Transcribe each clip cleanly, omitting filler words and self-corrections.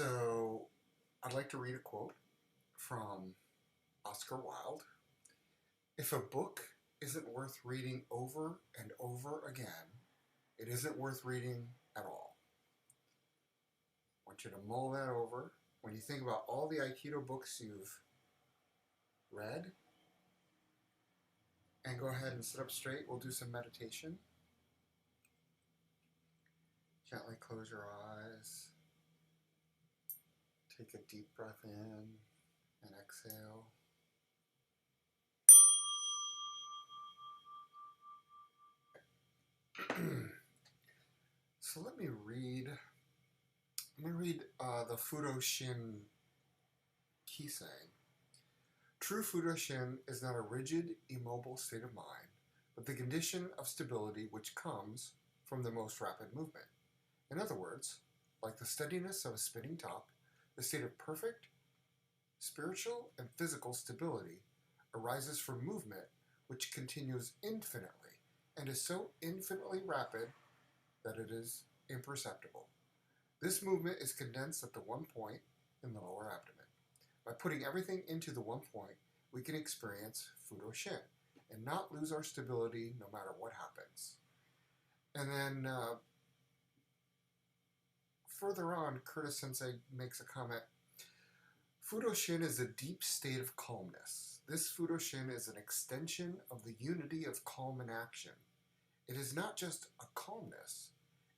So I'd like to read a quote from Oscar Wilde. If a book isn't worth reading over and over again, it isn't worth reading at all. I want you to mull that over. When you think about all the Aikido books you've read, and go ahead and sit up straight. We'll do some meditation. Gently close your eyes. Take a deep breath in and exhale. So let me read the Fudo Shin Kisei. True Fudo Shin is not a rigid, immobile state of mind, but the condition of stability which comes from the most rapid movement. In other words, like the steadiness of a spinning top, the state of perfect spiritual and physical stability arises from movement which continues infinitely and is so infinitely rapid that it is imperceptible. This movement is condensed at the one point in the lower abdomen. By putting everything into the one point, we can experience Fudo Shin and not lose our stability no matter what happens. And then further on, Curtis Sensei makes a comment. Fudo Shin is a deep state of calmness. This Fudo Shin is an extension of the unity of calm and action. It is not just a calmness,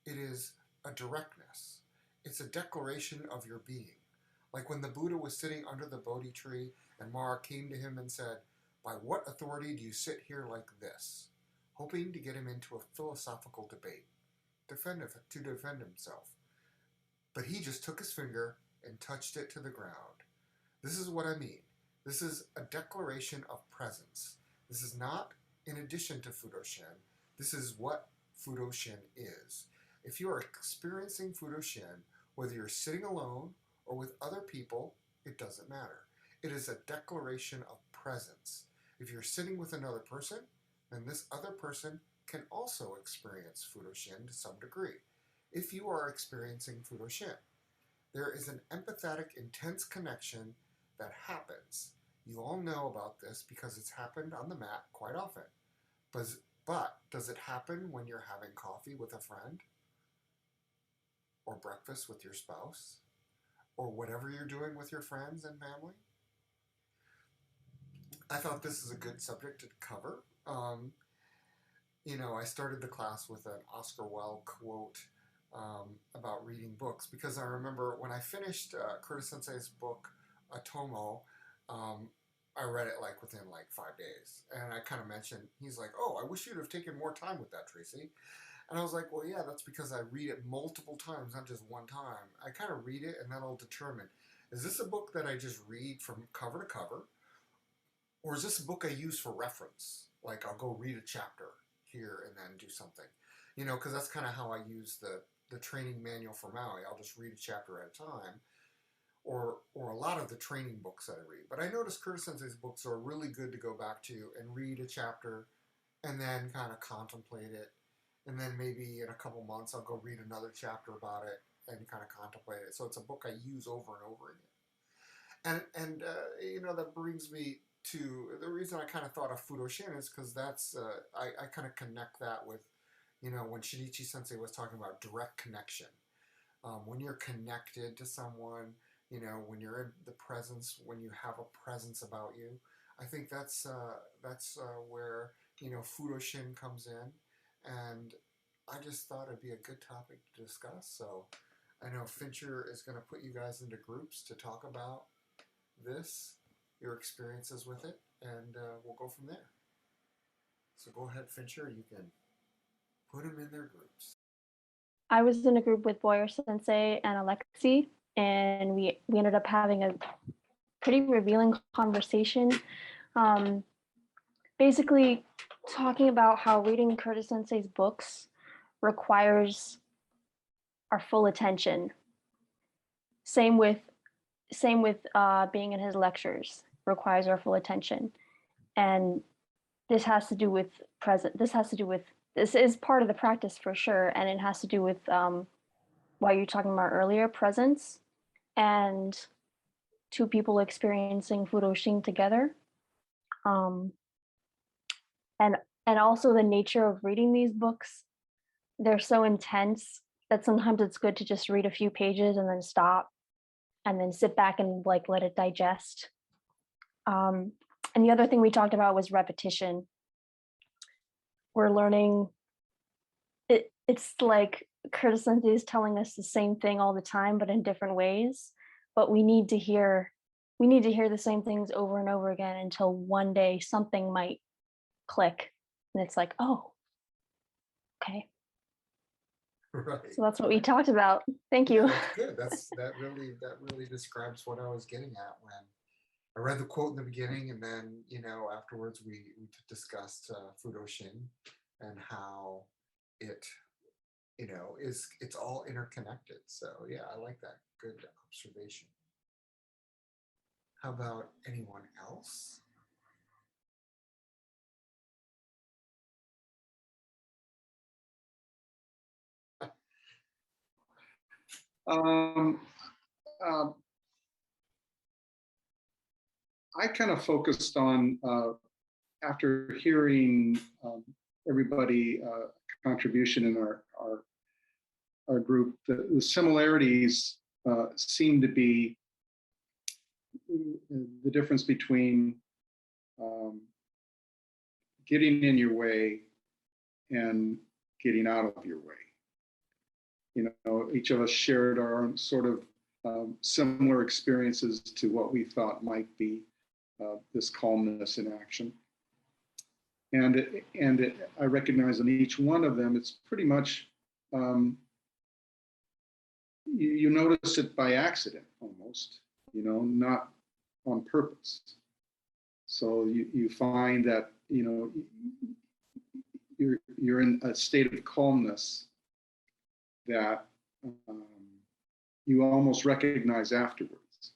it is a directness. It's a declaration of your being. Like when the Buddha was sitting under the Bodhi tree and Mara came to him and said, "By what authority do you sit here like this?" hoping to get him into a philosophical debate, to defend himself. But he just took his finger and touched it to the ground. This is what I mean. This is a declaration of presence. This is not in addition to Fudo Shin. This is what Fudo Shin is. If you are experiencing Fudo Shin, whether you're sitting alone or with other people, it doesn't matter. It is a declaration of presence. If you're sitting with another person, then this other person can also experience Fudo Shin to some degree. If you are experiencing Fudo Shin, there is an empathetic, intense connection that happens. You all know about this because it's happened on the mat quite often. But does it happen when you're having coffee with a friend? Or breakfast with your spouse? Or whatever you're doing with your friends and family? I thought this is a good subject to cover. I started the class with an Oscar Wilde quote about reading books because I remember when I finished Curtis Sensei's book, Atomo, I read it within 5 days. And I kind of mentioned, he's like, "Oh, I wish you'd have taken more time with that, Tracy." And I was like, "Well, yeah, that's because I read it multiple times, not just one time. I kind of read it and then I'll determine, is this a book that I just read from cover to cover? Or is this a book I use for reference? Like I'll go read a chapter here and then do something. Because that's kind of how I use the training manual for Maui. I'll just read a chapter at a time. Or a lot of the training books that I read. But I noticed Curtis Sensei's books are really good to go back to and read a chapter and then kind of contemplate it. And then maybe in a couple months I'll go read another chapter about it and kind of contemplate it. So it's a book I use over and over again. And that brings me to the reason I kind of thought of Fudo Shin is because that's I kind of connect that with when Shinichi Sensei was talking about direct connection. When you're connected to someone, when you're in the presence, when you have a presence about you, I think that's where Fudo Shin comes in, and I just thought it'd be a good topic to discuss. So I know Fincher is going to put you guys into groups to talk about this, your experiences with it, and we'll go from there. So go ahead, Fincher. You can put them in their groups. I was in a group with Boyer Sensei and Alexi, and we ended up having a pretty revealing conversation. Basically, talking about how reading Curtis Sensei's books requires our full attention. Same with being in his lectures requires our full attention, and this has to do with this is part of the practice for sure, and it has to do with what you're talking about earlier, presence. and two people experiencing Furoshin together. Um, and and also the nature of reading these books, they're so intense that sometimes it's good to just read a few pages and then stop and then sit back and like let it digest. Um, and the other thing we talked about was repetition. We're learning it's like Curtis Sensei is telling us the same thing all the time, but in different ways. But we need to hear the same things over and over again until one day something might click, and it's like, oh, okay. Right. So that's what we talked about. Thank Yeah, you. that's good. That really describes what I was getting at when I read the quote in the beginning, and then afterwards we discussed Fudoshin and how it it's all interconnected. So yeah, I like that. Good observation. How about anyone else? Um, um, I kind of focused on, after hearing everybody contribution in our group, the similarities seem to be the difference between getting in your way and getting out of your way. Each of us shared our own sort of similar experiences to what we thought might be this calmness in action. I recognize in each one of them, it's pretty much, you notice it by accident almost, not on purpose. So you find that, you're in a state of calmness that you almost recognize afterwards.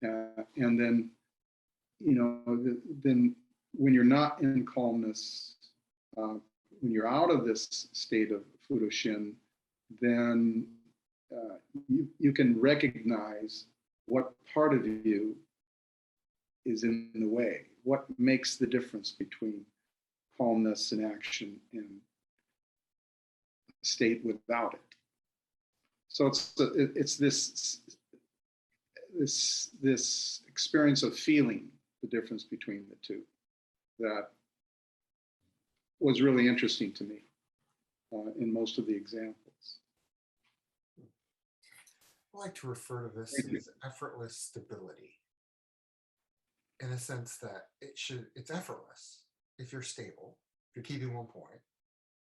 And then, then when you're not in calmness, when you're out of this state of Fudoshin, then you can recognize what part of you is in the way, what makes the difference between calmness and action and state without it. So it's this experience of feeling the difference between the two that was really interesting to me in most of the examples. I like to refer to this as effortless stability, in the sense that it's effortless if you're stable, if you're keeping one point,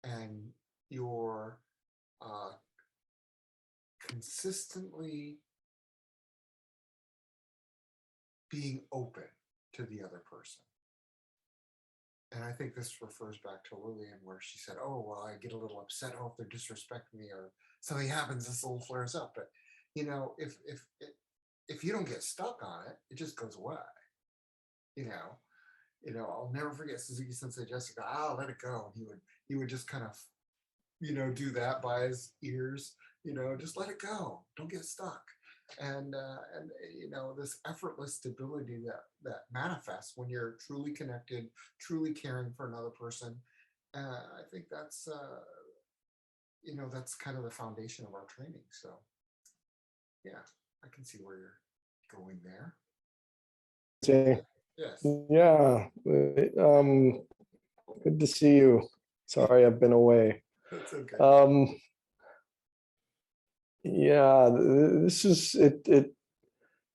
and you're consistently being open to the other person. And I think this refers back to Lillian, where she said, oh, well, I get a little upset. Oh, if they're disrespecting me or something happens, this little flares up. But, if you don't get stuck on it, it just goes away. I'll never forget Suzuki Sensei Jessica. Let it go. And he would just kind of, do that by his ears, just let it go. Don't get stuck. And this effortless stability that manifests when you're truly connected, truly caring for another person. I think that's that's kind of the foundation of our training. So yeah, I can see where you're going there. Yes. Yeah. Good to see you. Sorry, I've been away. That's okay. Yeah, this is it.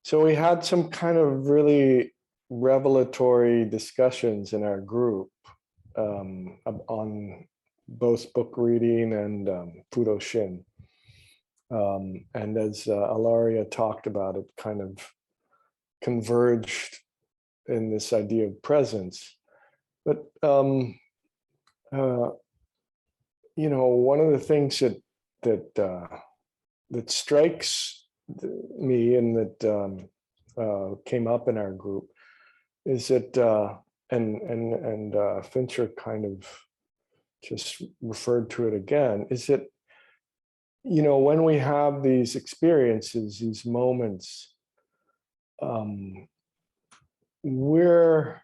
So we had some kind of really revelatory discussions in our group on both book reading and Fudoshin. And as Ilaria talked about, it kind of converged in this idea of presence. But one of the things that strikes me and that came up in our group is that and Fincher kind of just referred to it again, is that when we have these experiences, these moments, we're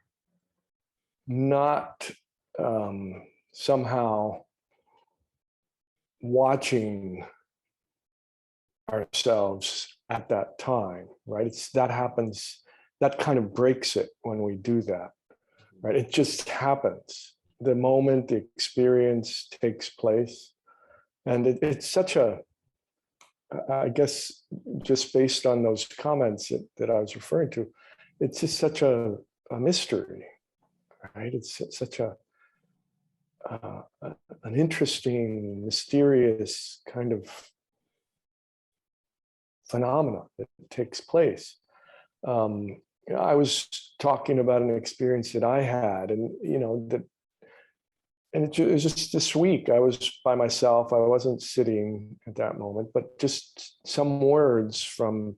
not somehow watching ourselves at that time, right? That happens, that kind of breaks it when we do that, right? It just happens. The moment the experience takes place. And it's such a, I guess, just based on those comments that I was referring to, it's just such a mystery, right? It's such an interesting, mysterious kind of phenomena that takes place. I was talking about an experience that I had, and it was just this week. I was by myself. I wasn't sitting at that moment, but just some words from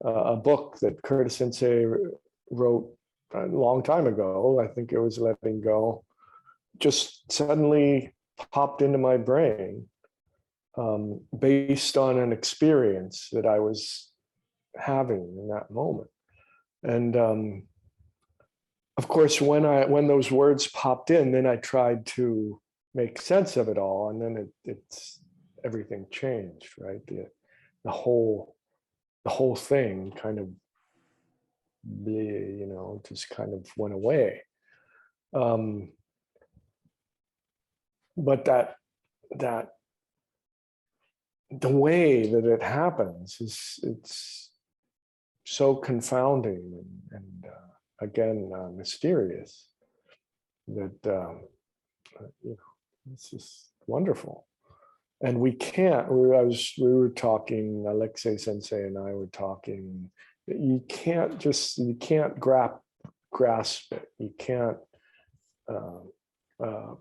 a book that Curtis Sensei wrote a long time ago. I think it was Letting Go. Just suddenly popped into my brain based on an experience that I was having in that moment. And of course, when those words popped in, then I tried to make sense of it all, and then it's everything changed, right? The whole thing kind of, just kind of went away. But that the way that it happens it's so confounding and again mysterious that it's just wonderful. And we were talking, Alexei Sensei and I were talking, you can't grasp it. You can't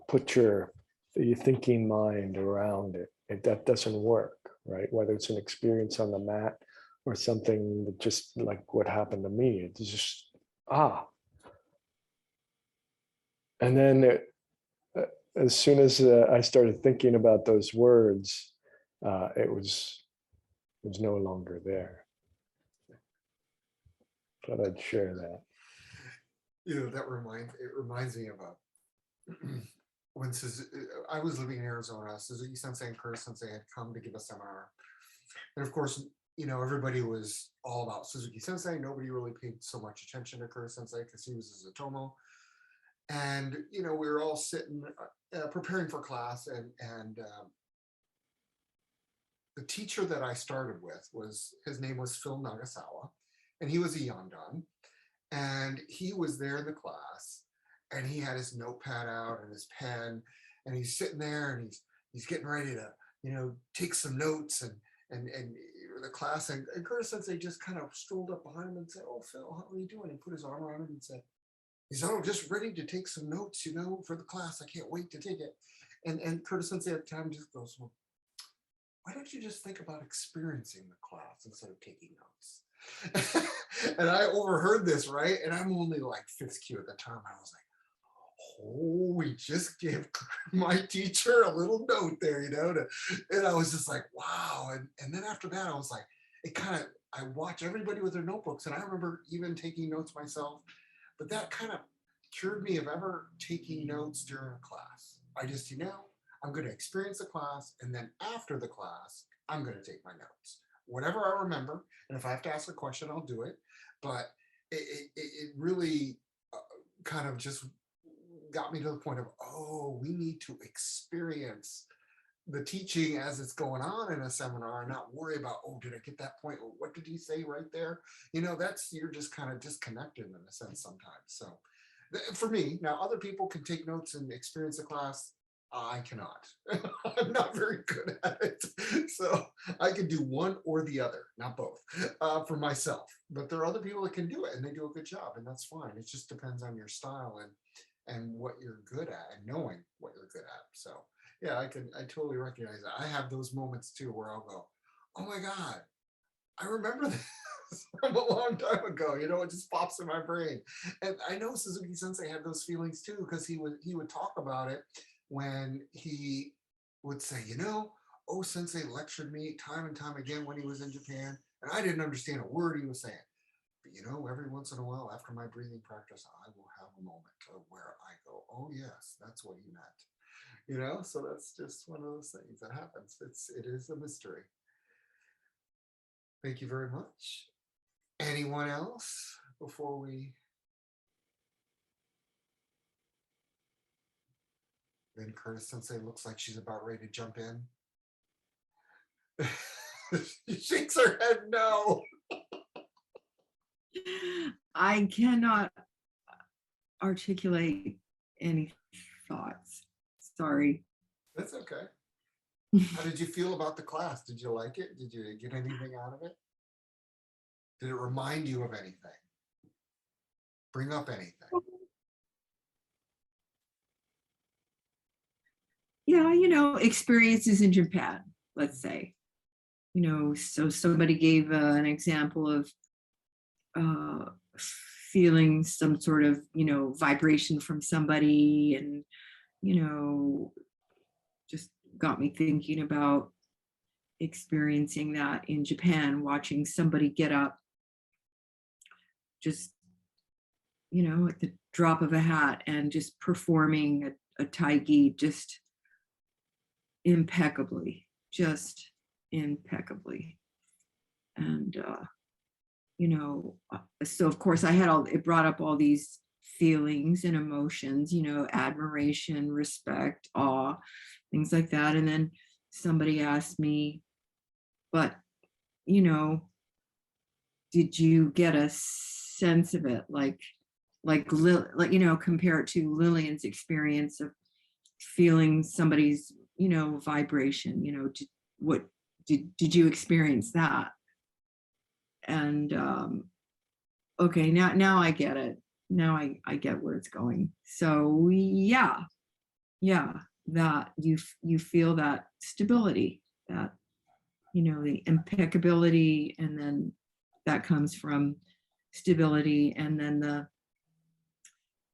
put your thinking mind around it. That doesn't work, right? Whether it's an experience on the mat or something that just like what happened to me, it's just, And then as soon as I started thinking about those words, it was no longer there. Thought I'd share that. It reminds me of when I was living in Arizona. Suzuki Sensei and Curtis Sensei had come to give a seminar, and of course, everybody was all about Suzuki Sensei. Nobody really paid so much attention to Curtis Sensei because he was a Zatomo. And we were all sitting preparing for class, and the teacher that I started with his name was Phil Nagasawa, and he was a Yondan, and he was there in the class, and he had his notepad out and his pen, and he's sitting there, and he's getting ready to take some notes, and the class, and Curtis Sensei just kind of strolled up behind him and said, "Oh, Phil, how are you doing?" And put his arm around him and said, he's just ready to take some notes, for the class. I can't wait to take it. And Curtis Sensei at the time just goes, "Well, why don't you just think about experiencing the class instead of taking notes?" And I overheard this, right? And I'm only like 5th Q at the time. I was like, "Oh, we just gave my teacher a little note there, and I was just like, wow. And then after that, I was like, I watch everybody with their notebooks, and I remember even taking notes myself. But that kind of cured me of ever taking notes during a class. I just, I'm going to experience the class, and then after the class, I'm going to take my notes. Whatever I remember, and if I have to ask a question, I'll do it. But it really kind of just got me to the point of, we need to experience the teaching as it's going on in a seminar and not worry about, did I get that point? Or what did he say right there? You're just kind of disconnected in a sense sometimes. So for me, now other people can take notes and experience a class. I cannot. I'm not very good at it. So I can do one or the other, not both, for myself. But there are other people that can do it, and they do a good job, and that's fine. It just depends on your style and what you're good at, and knowing what you're good at. So yeah, I totally recognize that. I have those moments too where I'll go, "Oh my God, I remember this from a long time ago." It just pops in my brain. And I know Suzuki Sensei had those feelings too, because he would talk about it when he would say, Oh, Sensei lectured me time and time again when he was in Japan, and I didn't understand a word he was saying. But you know, every once in a while after my breathing practice, I will have a moment where I go, oh yes, that's what he meant. You know, so that's just one of those things that happens. It is a mystery. Thank you very much. Anyone else before we then Curtis Sensei looks like she's about ready to jump in. She shakes her head no. I cannot articulate any thoughts. Sorry. That's okay. How did you feel about the class? Did you like it? Did you get anything out of it? Did it remind you of anything? Bring up anything? Yeah, experiences in Japan, let's say. So somebody gave an example of feeling some sort of, vibration from somebody, and, just got me thinking about experiencing that in Japan, watching somebody get up just, at the drop of a hat and just performing a taigi just impeccably. And so of course it brought up all these feelings and emotions, admiration, respect, awe, things like that. And then somebody asked me, but did you get a sense of it, like compare it to Lillian's experience of feeling somebody's vibration, did you experience that? And okay, now I get it. Now I get where it's going. So yeah, that you feel that stability, that the impeccability, and then that comes from stability, and then the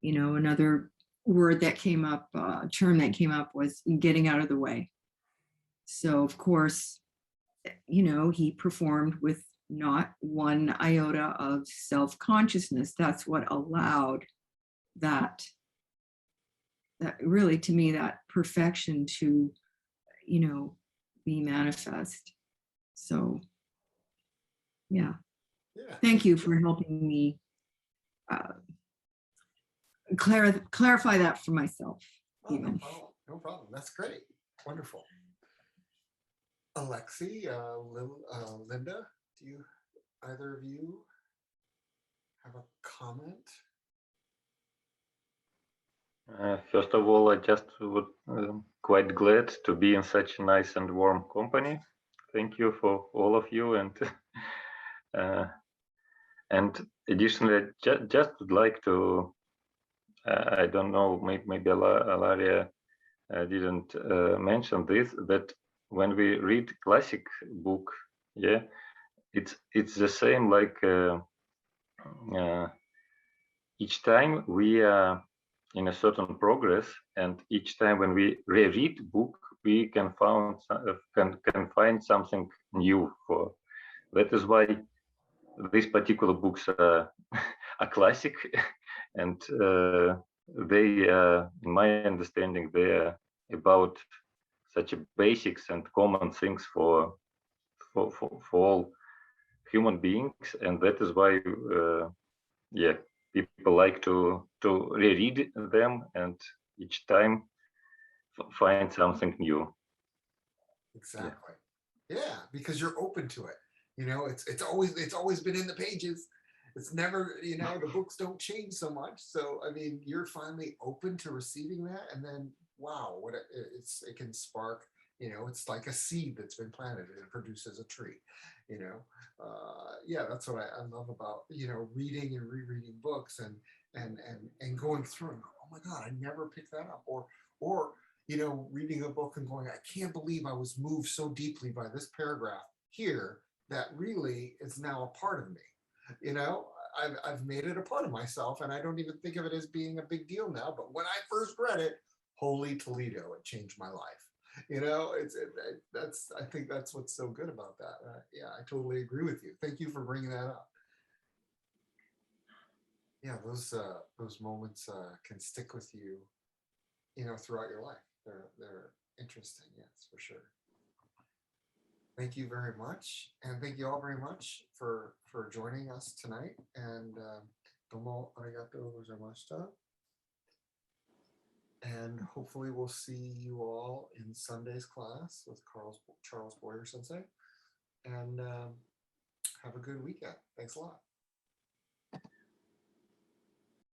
another word that came up, term that came up, was getting out of the way. So of course, he performed with not one iota of self-consciousness. That's what allowed that really, to me, that perfection to, be manifest. So yeah. Thank you for helping me clarify that for myself. Oh, no problem. That's great. Wonderful. Alexi, Linda, do you, either of you, have a comment? First of all, I just would quite glad to be in such a nice and warm company. Thank you for all of you, and additionally, just would like to, I don't know, maybe Alaria didn't mention this, that when we read classic book, yeah, it's the same, like each time we are in a certain progress, and each time when we reread book, we can find something new for. That is why these particular books are classic, and they, in my understanding, they are about such a basics and common things for all human beings, and that is why, yeah, people like to reread them, and each time find something new. Exactly. Yeah, because you're open to it. It's always been in the pages. It's never, the books don't change so much. So I mean, you're finally open to receiving that, and then wow, what it can spark. It's like a seed that's been planted and it produces a tree. Yeah, that's what I love about reading and rereading books and going through and go, oh my God, I never picked that up, or reading a book and going, I can't believe I was moved so deeply by this paragraph here that really is now a part of me. I've made it a part of myself, and I don't even think of it as being a big deal now. But when I first read it, holy Toledo, it changed my life. That's I think that's what's so good about that. Yeah, I totally agree with you. Thank you for bringing that up. Yeah, those moments can stick with you, throughout your life. They're interesting, yes, for sure. Thank you very much, and thank you all very much for joining us tonight. And domo arigatou gozaimashita. And hopefully we'll see you all in Sunday's class with Charles Boyer Sensei. And have a good weekend. Thanks a lot.